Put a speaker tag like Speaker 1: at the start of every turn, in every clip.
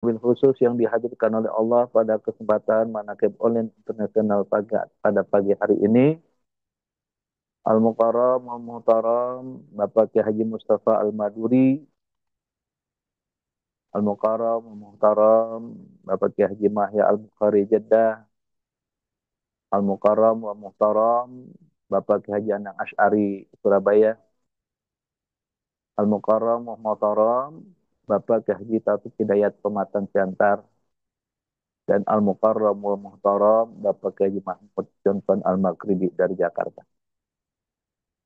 Speaker 1: Mobil khusus yang dihadirkan oleh Allah pada kesempatan Manaqib Online Internasional pada pagi hari ini. Al-Mukarram, Al-Muhtaram, Bapak Kiai Haji Mustafa Al-Maduri, Al-Mukarram, Al-Muhtaram, Bapak Kiai Haji Mahya Al-Bukhari Jeddah, Al-Mukarram, Al-Muhtaram, Bapak Kiai Haji Anang Asy'ari Surabaya, Al-Mukarram, Al-Muhtaram, Bapak Kiai Haji Taufik Hidayat Pematang Siantar, dan Al-Mukarram wal Muhtaram Bapak Kiai Mahmud Johnson Al-Maghribi dari Jakarta.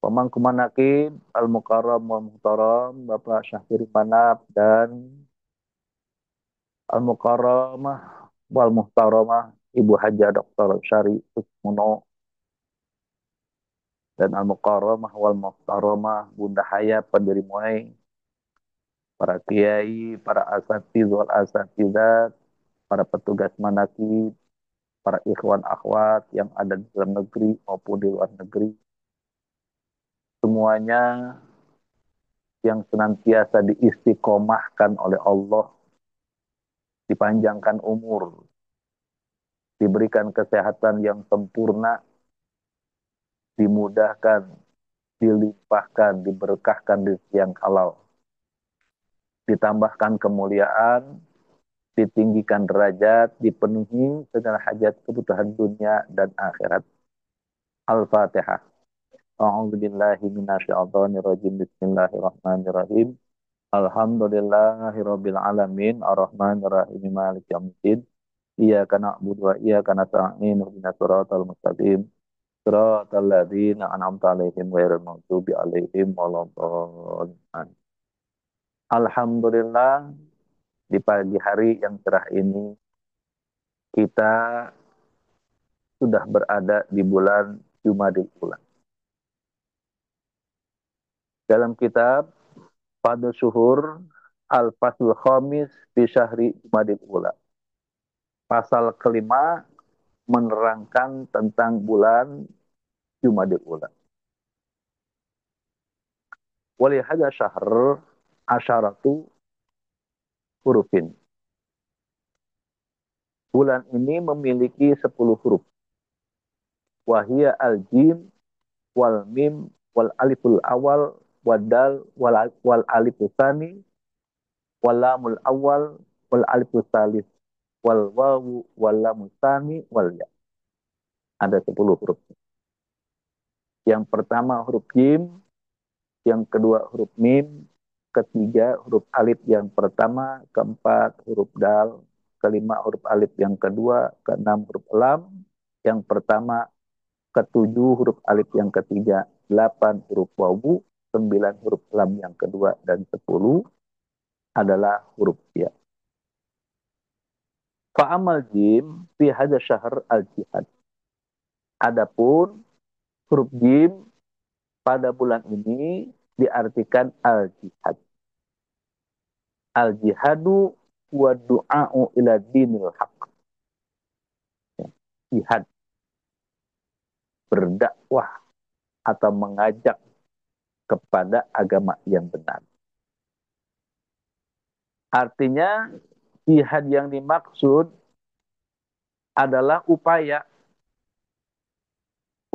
Speaker 1: Pemangku Manaqib Al-Mukarram wal Muhtaram Bapak Syahir Manap dan Al-Mukarramah wal Muhtaramah Ibu Haja Dr. Syari Usmono dan Al-Mukarramah wal Muhtaramah Bunda Haya pendiri MUI, para kiai, para asatiz wal asatidat, para petugas manaqib, para ikhwan akhwat yang ada di dalam negeri maupun di luar negeri, semuanya yang senantiasa diistiqomahkan oleh Allah, dipanjangkan umur, diberikan kesehatan yang sempurna, dimudahkan, dilimpahkan, diberkahkan rezeki yang halal, ditambahkan kemuliaan, ditinggikan derajat, dipenuhi segala hajat kebutuhan dunia dan akhirat. Al-Fatihah. A'udzubillahi minasyaitonirrajim. Bismillahirrahmanirrahim. Alhamdulillahirabbil alamin arrahmanir rahim maliki yaumiddin. Iyyaka na'budu wa iyyaka nasta'in ihdinas siratal mustaqim. Siratal ladzina an'amta 'alaihim ghairil maghdubi 'alaihim waladdallin. Alhamdulillah di pagi hari yang cerah ini kita sudah berada di bulan Jumadil Ula. Dalam kitab Fadl Syuhur Al-Faslul Khamis fi Syahri Jumadil Ula. Pasal kelima menerangkan tentang bulan Jumadil Ula. Walihada syahr asyaratu hurufin. Bulan ini memiliki 10 huruf. Wahia al-jim wal mim wal aliful awal wadal wal alifus tsani wal lamul awal wal alifus tsalits wal wawu wal lamul tsani wal ya. Ada 10 huruf. Yang pertama huruf jim, yang kedua huruf mim, ketiga huruf alif yang pertama, keempat huruf dal, kelima huruf alif yang kedua, keenam huruf lam yang pertama, ketujuh huruf alif yang ketiga, 8 huruf wawu, 9 huruf lam yang kedua, dan 10 adalah huruf ya. Fa'amal jim fi hadha syahr al-jihad. Adapun huruf jim pada bulan ini diartikan al-jihad. Al-jihadu wa du'a'u ila dinil haq. Ya, jihad, berdakwah atau mengajak kepada agama yang benar. Artinya jihad yang dimaksud adalah upaya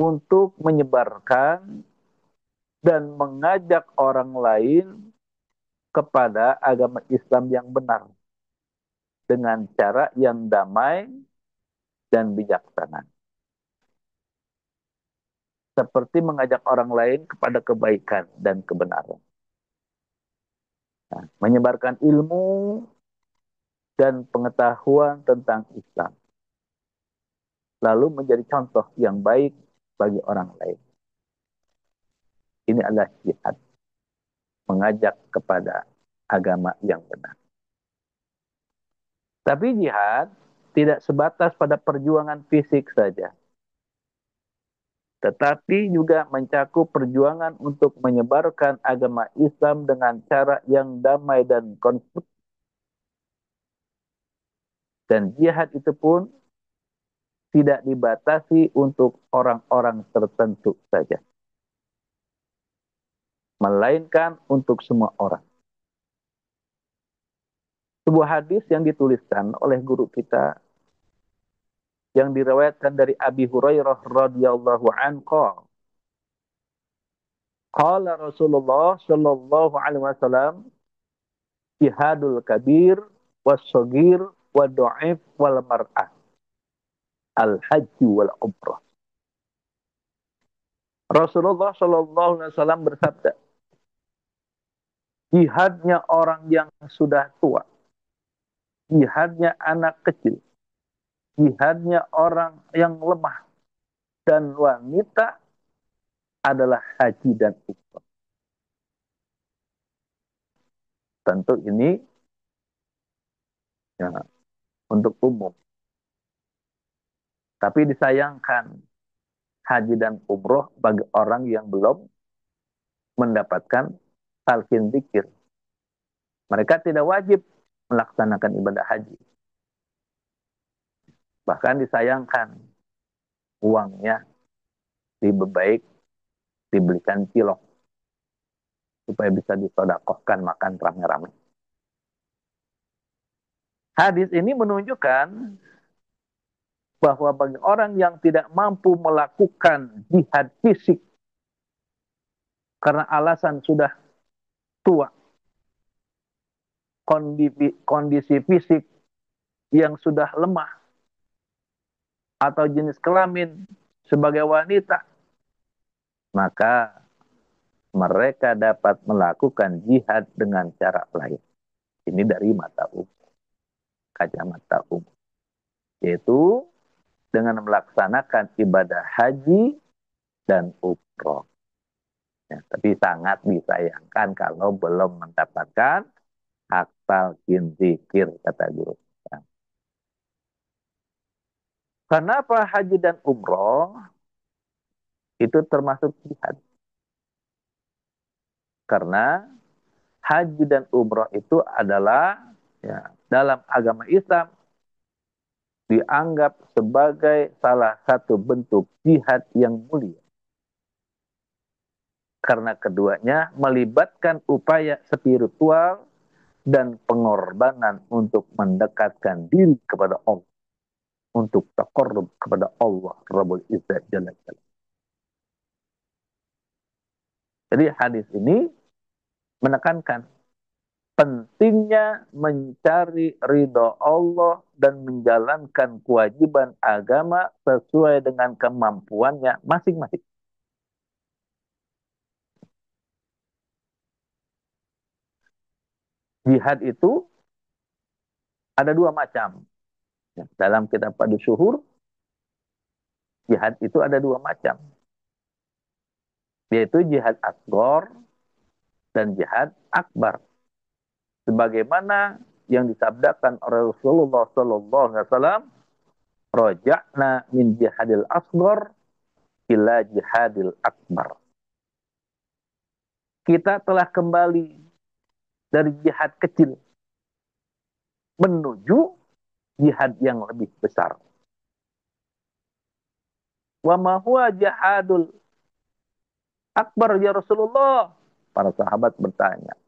Speaker 1: untuk menyebarkan dan mengajak orang lain kepada agama Islam yang benar dengan cara yang damai dan bijaksana. Seperti mengajak orang lain kepada kebaikan dan kebenaran. Nah, menyebarkan ilmu dan pengetahuan tentang Islam. Lalu menjadi contoh yang baik bagi orang lain. Ini adalah jihad. Mengajak kepada agama yang benar. Tapi jihad tidak sebatas pada perjuangan fisik saja. Tetapi juga mencakup perjuangan untuk menyebarkan agama Islam dengan cara yang damai dan konstruktif. Dan jihad itu pun tidak dibatasi untuk orang-orang tertentu saja. Melainkan untuk semua orang. sebuah hadis yang dituliskan oleh guru kita yang diriwayatkan dari Abi Hurairah radhiyallahu anhu. Qala Rasulullah sallallahu alaihi wasallam, jihadul kabir was-saghir wad-dha'if wal mar'ah, al-haji wal umrah. Rasulullah sallallahu alaihi wasallam bersabda, jihadnya orang yang sudah tua, jihadnya anak kecil, jihadnya orang yang lemah dan wanita adalah haji dan umrah. Tentu ini ya, untuk umum. Tapi disayangkan haji dan umroh bagi orang yang belum mendapatkan talqin zikir. Mereka tidak wajib melaksanakan ibadah haji. Bahkan disayangkan uangnya lebih baik dibelikan cilok supaya bisa disodakohkan makan rame-rame. Hadis ini menunjukkan bahwa bagi orang yang tidak mampu melakukan jihad fisik karena alasan sudah tua, kondisi fisik yang sudah lemah, atau jenis kelamin sebagai wanita, maka mereka dapat melakukan jihad dengan cara lain. Ini dari mata umum, kacamata umum, yaitu dengan melaksanakan ibadah haji dan umroh. Ya, tapi sangat disayangkan kalau belum mendapatkan hak talqin zikir, kata guru. Ya. Kenapa haji dan umroh itu termasuk jihad? Karena haji dan umroh itu adalah ya, dalam agama Islam dianggap sebagai salah satu bentuk jihad yang mulia. Karena keduanya melibatkan upaya spiritual dan pengorbanan untuk mendekatkan diri kepada Allah, untuk taqarrub kepada Allah Rabbul Izzat Jalla Jalla. Jadi hadis ini menekankan pentingnya mencari ridho Allah dan menjalankan kewajiban agama sesuai dengan kemampuannya masing-masing. Jihad itu ada dua macam. Dalam kitab Padu Syuhur, jihad itu ada dua macam. Yaitu jihad asghar dan jihad akbar. Sebagaimana yang disabdakan oleh Rasulullah sallallahu alaihi wasallam, raja'na min jihadil asghar ila jihadil akbar. Kita telah kembali dari jihad kecil menuju jihad yang lebih besar. Wa ma huwa jihadul akbar ya Rasulullah? Para sahabat bertanya.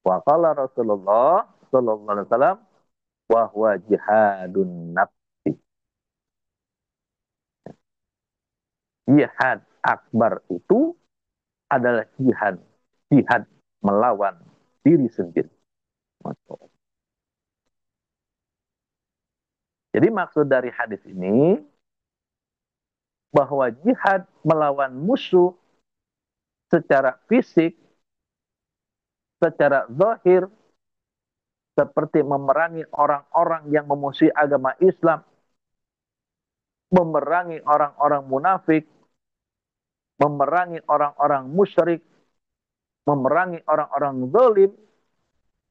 Speaker 1: Wa qala Rasulullah sallallahu alaihi wasallam, wa huwa jihadun nafsi. Jihad akbar itu adalah jihad melawan diri sendiri. Jadi maksud dari hadis ini bahwa jihad melawan musuh secara fisik, secara zahir, seperti memerangi orang-orang yang memusuhi agama Islam, memerangi orang-orang munafik, memerangi orang-orang musyrik, memerangi orang-orang zalim,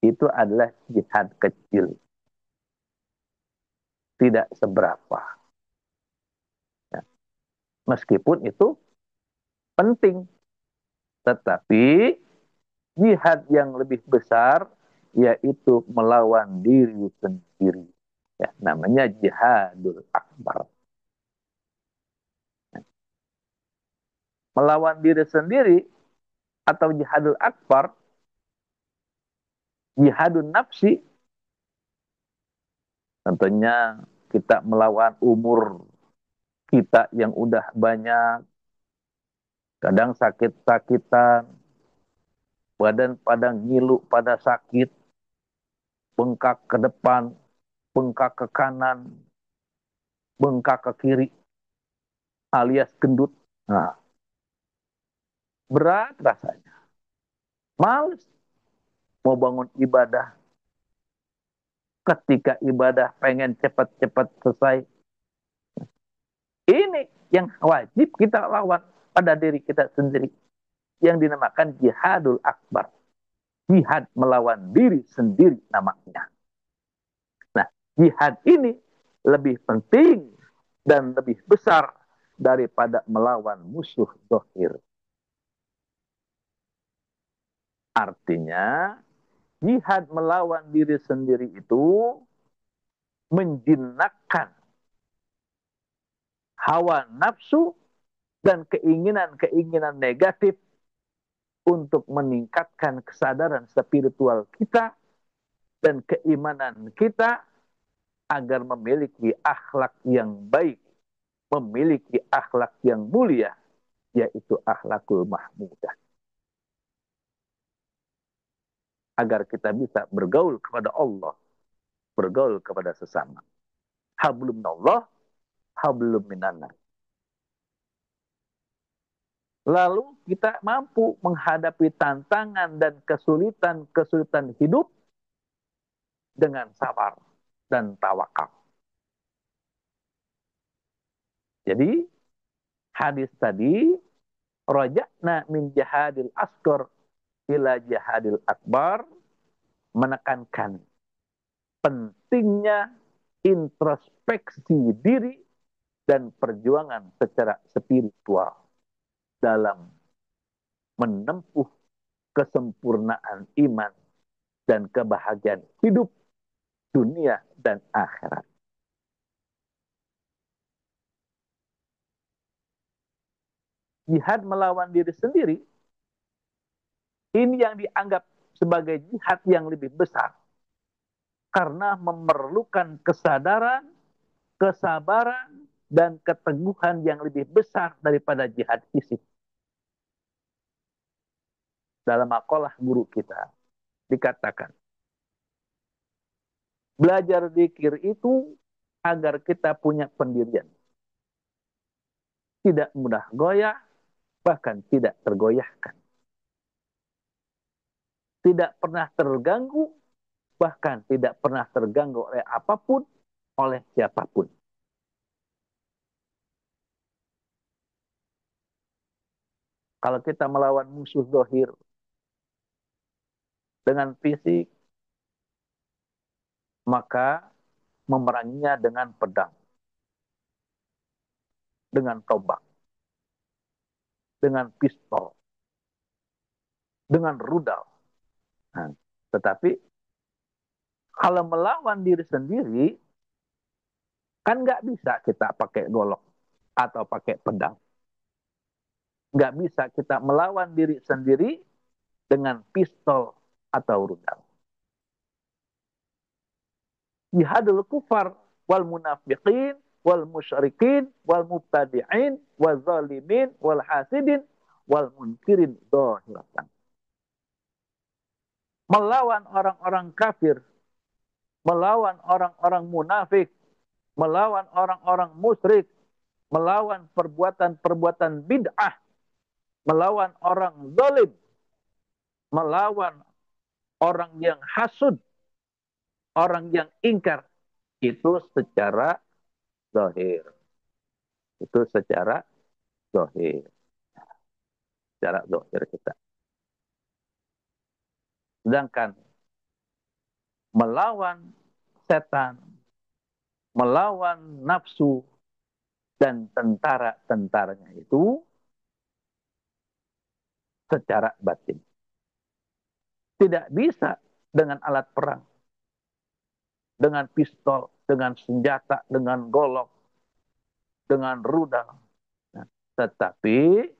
Speaker 1: itu adalah jihad kecil. Tidak seberapa. Ya. Meskipun itu penting. Tetapi jihad yang lebih besar yaitu melawan diri sendiri. Ya, namanya jihadul akbar. Ya. Melawan diri sendiri atau jihadul akbar, jihadun nafsi, Tentunya kita melawan umur kita yang udah banyak, kadang sakit-sakitan, badan pada ngilu, pada sakit, bengkak ke depan, bengkak ke kanan, bengkak ke kiri, alias gendut. Nah, berat rasanya. Males mau bangun ibadah. Ketika ibadah pengen cepat-cepat selesai. Ini yang wajib kita lawan pada diri kita sendiri. Yang dinamakan jihadul akbar. Jihad melawan diri sendiri namanya. Nah, jihad ini lebih penting dan lebih besar daripada melawan musuh zahir. Artinya, jihad melawan diri sendiri itu menjinakkan hawa nafsu dan keinginan-keinginan negatif untuk meningkatkan kesadaran spiritual kita dan keimanan kita agar memiliki akhlak yang baik, memiliki akhlak yang mulia, yaitu akhlakul mahmudah. Agar kita bisa bergaul kepada Allah, bergaul kepada sesama. Hablum minallah, hablum minannas. Lalu kita mampu menghadapi tantangan dan kesulitan-kesulitan hidup dengan sabar dan tawakal. Jadi hadis tadi, raja'na min jihadil asghar ila jihadil akbar, menekankan pentingnya introspeksi diri dan perjuangan secara spiritual dalam menempuh kesempurnaan iman dan kebahagiaan hidup dunia dan akhirat. Jihad melawan diri sendiri, ini yang dianggap sebagai jihad yang lebih besar. Karena memerlukan kesadaran, kesabaran, dan keteguhan yang lebih besar daripada jihad fisik. Dalam makalah guru kita dikatakan, belajar zikir itu agar kita punya pendirian. Tidak mudah goyah, bahkan tidak tergoyahkan. Tidak pernah terganggu, bahkan tidak pernah terganggu oleh apapun, oleh siapapun. Kalau kita melawan musuh zahir dengan fisik, maka memeranginya dengan pedang, dengan tombak, dengan pistol, dengan rudal. Nah, tetapi kalau melawan diri sendiri, kan nggak bisa kita pakai golok atau pakai pedang. Nggak bisa kita melawan diri sendiri dengan pistol atau rudal. Jihadul kufar wal munafiqin wal musyrikin wal mubtadi'in wal zalimin wal hasidin wal munkirin zahiratan. Melawan orang-orang kafir, melawan orang-orang munafik, melawan orang-orang musyrik, melawan perbuatan-perbuatan bid'ah, melawan orang zalim, melawan orang yang hasud, orang yang ingkar, itu secara zahir. Itu secara zahir. Secara zahir kita. Sedangkan melawan setan, melawan nafsu, dan tentara-tentaranya itu secara batin. Tidak bisa dengan alat perang, dengan pistol, dengan senjata, dengan golok, dengan rudal. Nah, tetapi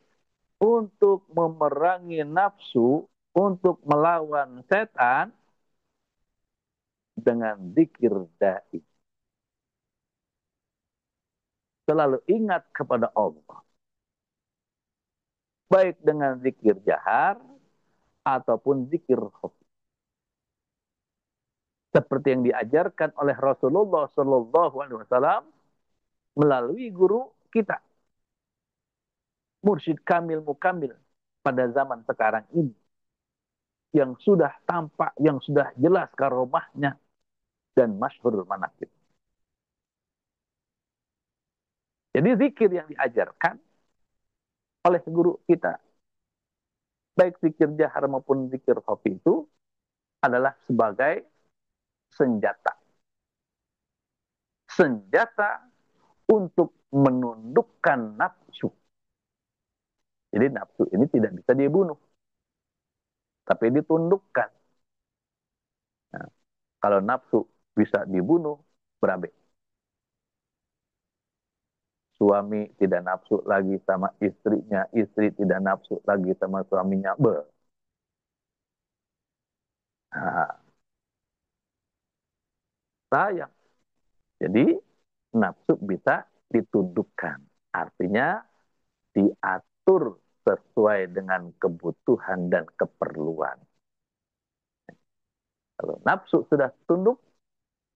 Speaker 1: untuk memerangi nafsu, untuk melawan setan dengan zikir dai. selalu ingat kepada Allah. Baik dengan zikir jahar ataupun zikir khafi. Seperti yang diajarkan oleh Rasulullah Sallallahu Alaihi Wasallam melalui guru kita, Mursyid Kamil Mukamil pada zaman sekarang ini, yang sudah tampak, yang sudah jelas karomahnya dan masyhur manaqib. Jadi zikir yang diajarkan oleh guru kita, baik zikir jahar maupun zikir khafi itu adalah sebagai senjata. Senjata untuk menundukkan nafsu. Jadi nafsu ini tidak bisa dibunuh, tapi ditundukkan. Nah, kalau nafsu bisa dibunuh, berabe. Suami tidak nafsu lagi sama istrinya, istri tidak nafsu lagi sama suaminya. Nah, sayang. Jadi nafsu bisa ditundukkan. Artinya diatur sesuai dengan kebutuhan dan keperluan. Kalau nafsu sudah tunduk,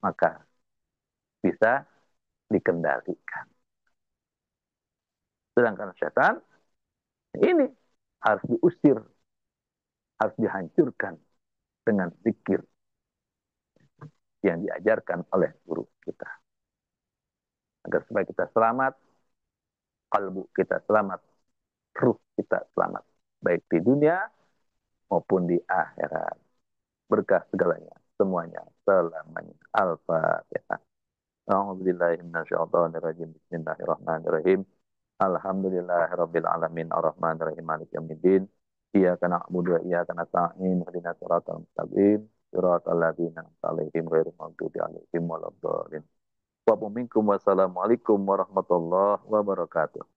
Speaker 1: maka bisa dikendalikan. Sedangkan setan ini harus diusir, harus dihancurkan dengan zikir yang diajarkan oleh guru kita. Agar supaya kita selamat, kalbu kita selamat, ruh kita selamat. Baik di dunia maupun di akhirat. Berkah segalanya, semuanya, selamanya. Al-Fatihah. A'udzubillahiminasyaitonirrajim. Bismillahirrahmanirrahim. Alhamdulillahirabbil alamin arrahmanirrahim maliki yaumiddin. Iyyaka na'budu wa iyyaka nasta'in ihdinas siratal mustaqim siratal ladzina an'amta 'alaihim ghairil maghdubi 'alaihim waladdallin. Wa minkum wassalamualaikum warahmatullahi wabarakatuh.